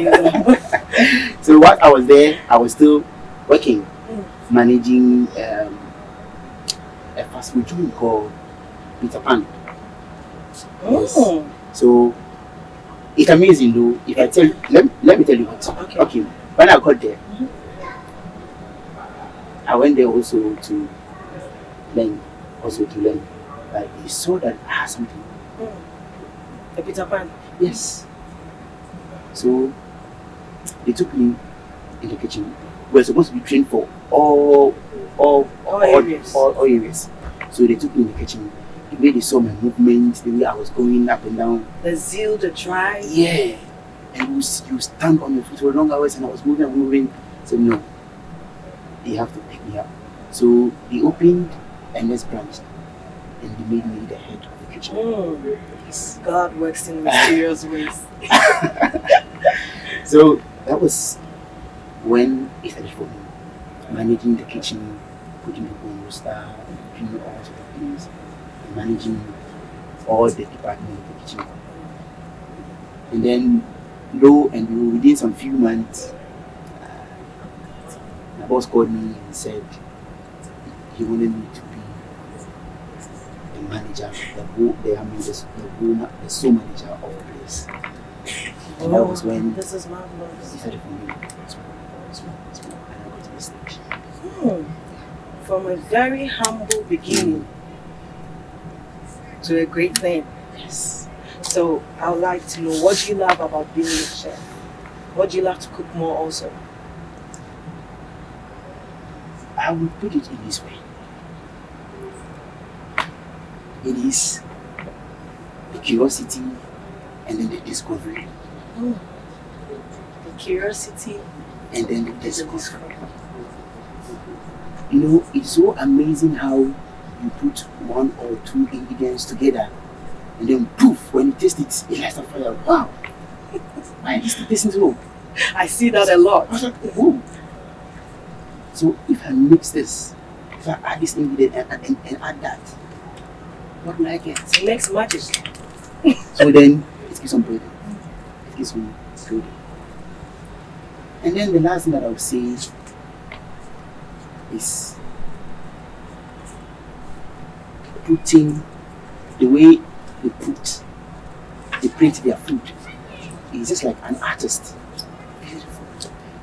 saying that. So while I was there, I was still working, managing a fast food joint called Peter Pan. Yes. So it's amazing though. If I tell you, let me tell you what. Okay. When I got there, I went there also to learn. But they saw that I had something. A Peter Pan. Yes. So they took me in the kitchen. We were supposed to be trained for all areas. So they took me in the kitchen. The way they saw my movements, the way I was going up and down. The zeal, the drive. Yeah. And you stand on your feet for long hours and I was moving. So no, they have to pick me up. So they opened a next branch and they made me the head of the kitchen. Yes. God works in mysterious ways. So that was when it started for me. Managing the kitchen, putting people on roster, doing all sorts of things, and managing all the departments in the kitchen. And then, lo and behold, within some few months, my boss called me and said he wanted me to be the manager, the sole manager of the place. And that was when this is marvelous. He started for me. Small, and I got to this stage. From a very humble beginning to a great thing. Yes. So I would like to know, what do you love about being a chef? What do you love to cook more also? I will put it in this way. It is the curiosity and then the discovery. The curiosity and then the discovery. You know, it's so amazing how you put one or two ingredients together and then poof, when you taste it, it lights up fire. Wow! Why is this tasting so? I see that a lot. Whoa. So if I mix this, if I add this ingredient and add that, what will I get? It makes magic. So then it keeps on building. It keeps on building. And then the last thing that I would say is putting the way they print their food. It's just like an artist.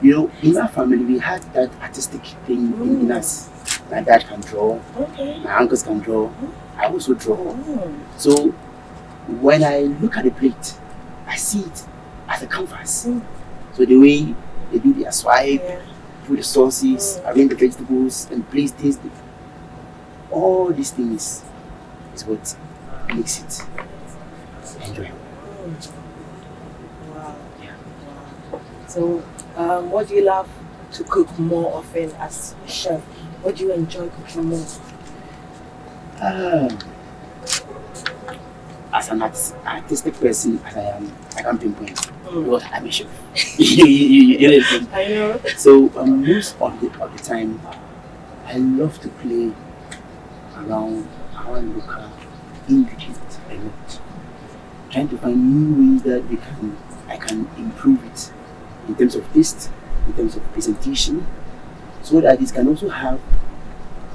You know, in our family we had that artistic thing in us. My dad can draw, my uncles can draw, I also draw. So when I look at the plate, I see it as a canvas. So the way they do their swipe, put the sauces, arrange the vegetables, and place things, all these things is what makes it enjoyable. Wow. Yeah. Wow. So, what do you love to cook more often as a chef? What do you enjoy cooking more? As an artistic person as I am, I can't pinpoint because I'm a chef. You know. I know. So most of the time, I love to play around our local ingredients a lot, trying to find new ways that I can improve it in terms of taste, in terms of presentation, so that it can also have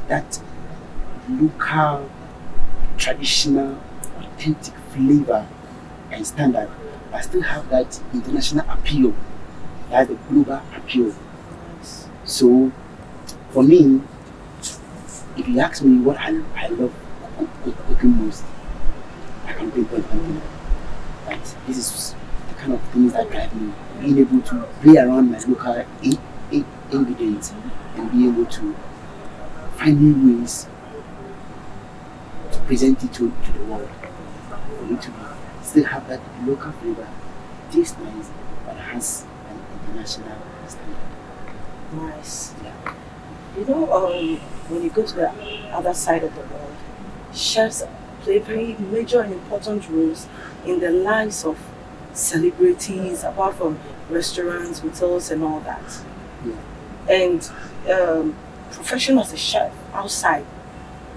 that local, traditional, authentic flavor and standard, but still have that international appeal, that the global appeal. So, for me, if you ask me what I love cooking most, I can pinpoint one thing. But this is the kind of things that drive me, being able to play around my local ingredients and be able to find new ways to present it to the world. For it to still have that local flavor, taste nice, but has an international standard. Nice. Yeah. You know, when you go to the other side of the world, chefs play very major and important roles in the lives of celebrities, apart from restaurants, hotels, and all that. Yeah. And profession as a chef outside,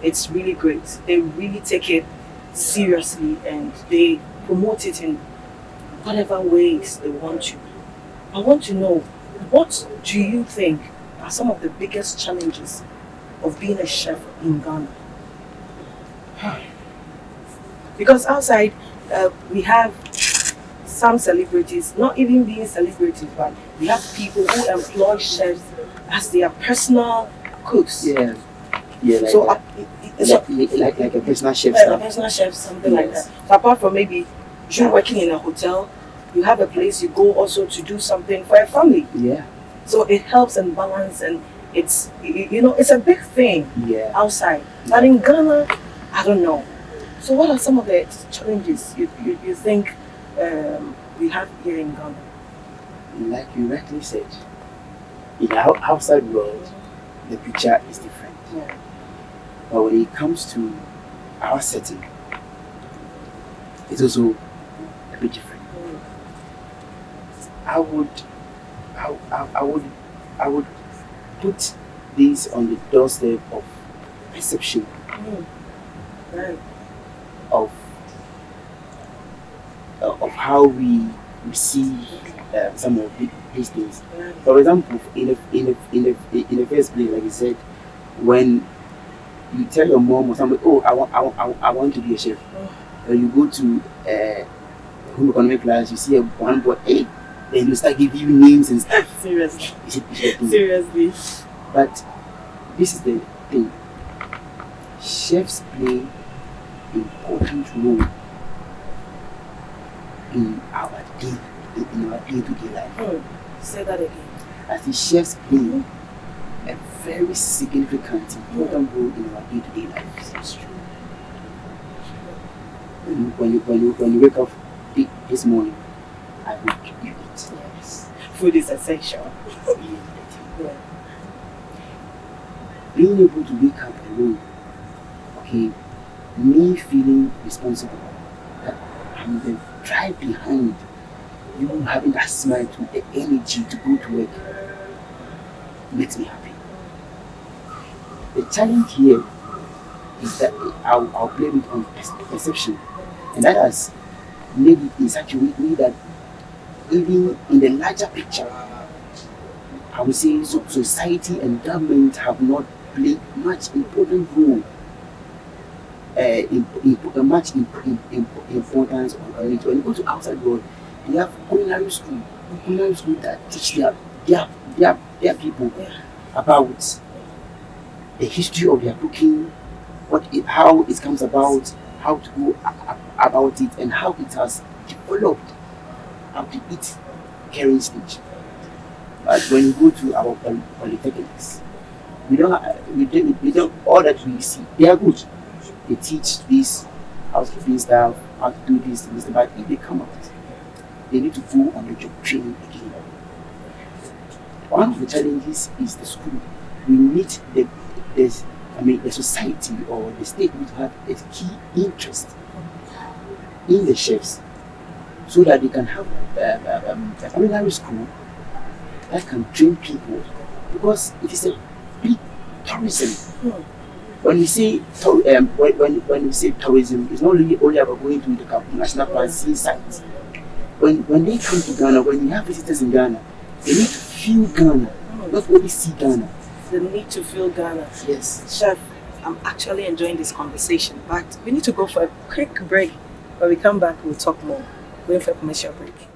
it's really great. They really take it seriously and they promote it in whatever ways they want to. I want to know, what do you think are some of the biggest challenges of being a chef in Ghana? Because outside, we have some celebrities, not even being celebrities, but we have people who employ chefs as their personal cooks. Yeah. Yeah, like So, like a personal chef a stuff. personal chef, something like that. So apart from maybe you working in a hotel, you have a place you go also to do something for a family. Yeah. So it helps and balance, and it's it's a big thing outside. But in Ghana, I don't know. So what are some of the challenges you think we have here in Ghana? Like you rightly said, in the outside world, the picture is different. Yeah. But when it comes to our setting, it's also a bit different. I would put this on the doorstep of perception Right. of how we receive some of these things. Right. For example, in the first place, like you said, when you tell your mom or somebody, oh, I want to be a chef, or you go to home economic class, you see one boy, hey, then you start giving you names and stuff. Seriously. It's Seriously. But this is the thing. Chefs play important role in our day-to-day life. Say that again. As the chefs play a very significant, important role in our day-to-day life. That's true. When you wake up this morning, I will you eat. Yes. Food is essential. Yeah. Being able to wake up alone, okay, me feeling responsible, that I'm the drive behind you having that smile, to the energy to go to work, makes me happy. The challenge here is that I'll blame it on perception, and that has made it in such a way that even in the larger picture, I would say society and government have not played much important role, much importance on it. When you go to outside world, they have culinary school that teach their people about the history of their cooking, how it comes about, how to go about it, and how it has developed up to its current stage. But when you go to our polytechnics, we don't all that we see. They are good. They teach this housekeeping staff how to do this, but if they come out, they need to go on the job training again. One of the challenges is the school. We need the society or the state need to have a key interest in the chefs, so that they can have a culinary school that can train people, because it is a big tourism. When we say when we say tourism, it's not really only about going to the national park, seeing sites. When they come to Ghana, when we have visitors in Ghana, they need to feel Ghana, not only see Ghana. They need to feel Ghana. Yes. Chef, I'm actually enjoying this conversation, but we need to go for a quick break. When we come back, we'll talk more. Going for a commercial break.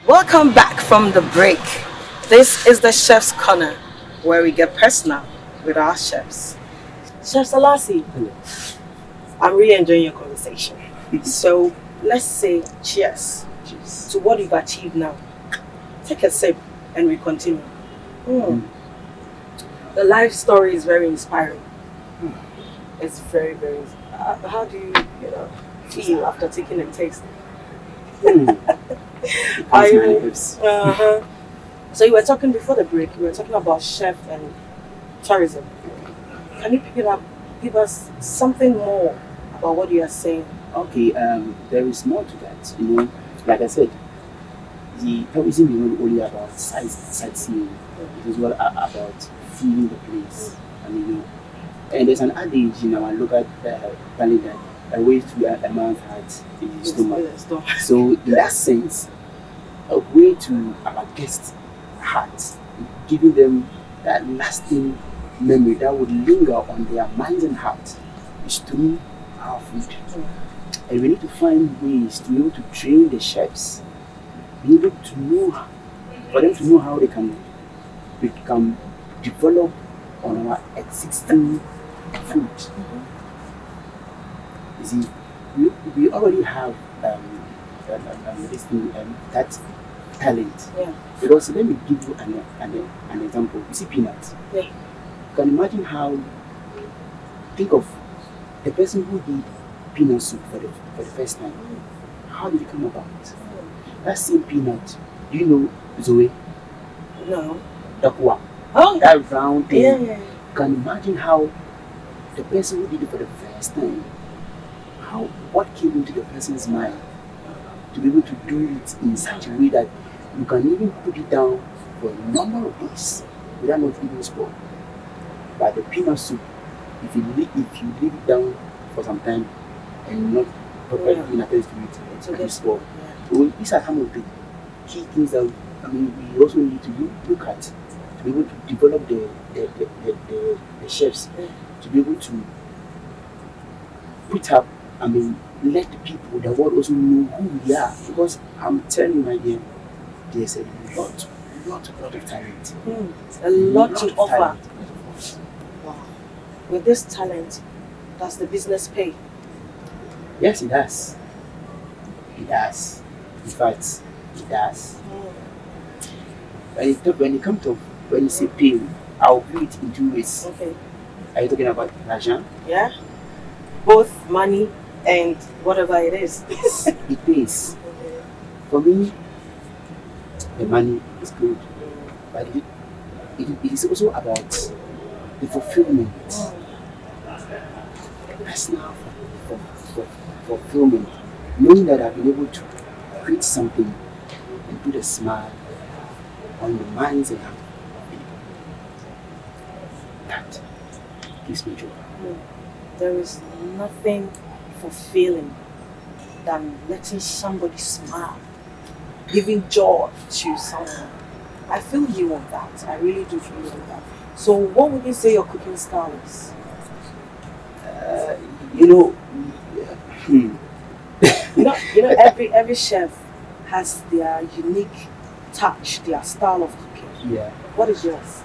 Welcome back from the break. This is the Chef's Corner, where we get personal with our chefs. Chef Salasi, I'm really enjoying your conversation. So let's say cheers to what you've achieved now. Take a sip and we continue. The life story is very inspiring. It's very, very. How do you feel after taking a taste? So you were talking before the break. You were talking about chef and tourism. Can you pick it up? Give us something more about what you are saying. Okay, there is more to that. Like I said, the tourism is not only about sightseeing. It is well about feeling the place. And there's an adage in our local calendar: a way to a man's heart in his stomach. Stomach. So in that sense, a way to our guests' hearts, giving them that lasting memory that would linger on their minds and hearts is through our food. And we need to find ways to be able to train the chefs, be able to know, for them to know how they can develop on our existing food. You see, we already have that talent. Yeah. Because let me give you an example. You see peanuts. Yeah. You can imagine how, think of the person who did peanut soup for the first time. How did it come about? That same peanut, do you know Zoe? No. Dakwa. Oh, That round thing. yeah. You can imagine how the person who did it for the first time, what came into the person's mind to be able to do it in such a way that you can even put it down for a number of days without not even spoil. But the peanut soup, if you leave it down for some time and not properly attend to it, it will spoil. So these are some of the key things that we also need to look at to be able to develop the chefs to be able to put up, let the people, the world also know who we are. Because I'm telling you, my dear, there's a lot of talent. A lot to offer. Talent. Wow. With this talent, does the business pay? Yes, it does. It does. In fact, it does. When you say pay, I'll view it in two ways. Okay. Are you talking about l'argent? Yeah. Both money and whatever it is. It pays. For me, the money is good, but it is also about the fulfillment. That's now for fulfillment. Knowing that I've been able to create something and put a smile on the minds and hearts of people. That gives me joy. There is nothing fulfilling than letting somebody smile, giving joy to someone. I feel you on that. I really do feel you on that. So what would you say your cooking style is? Every chef has their unique touch, their style of cooking. Yeah. What is yours?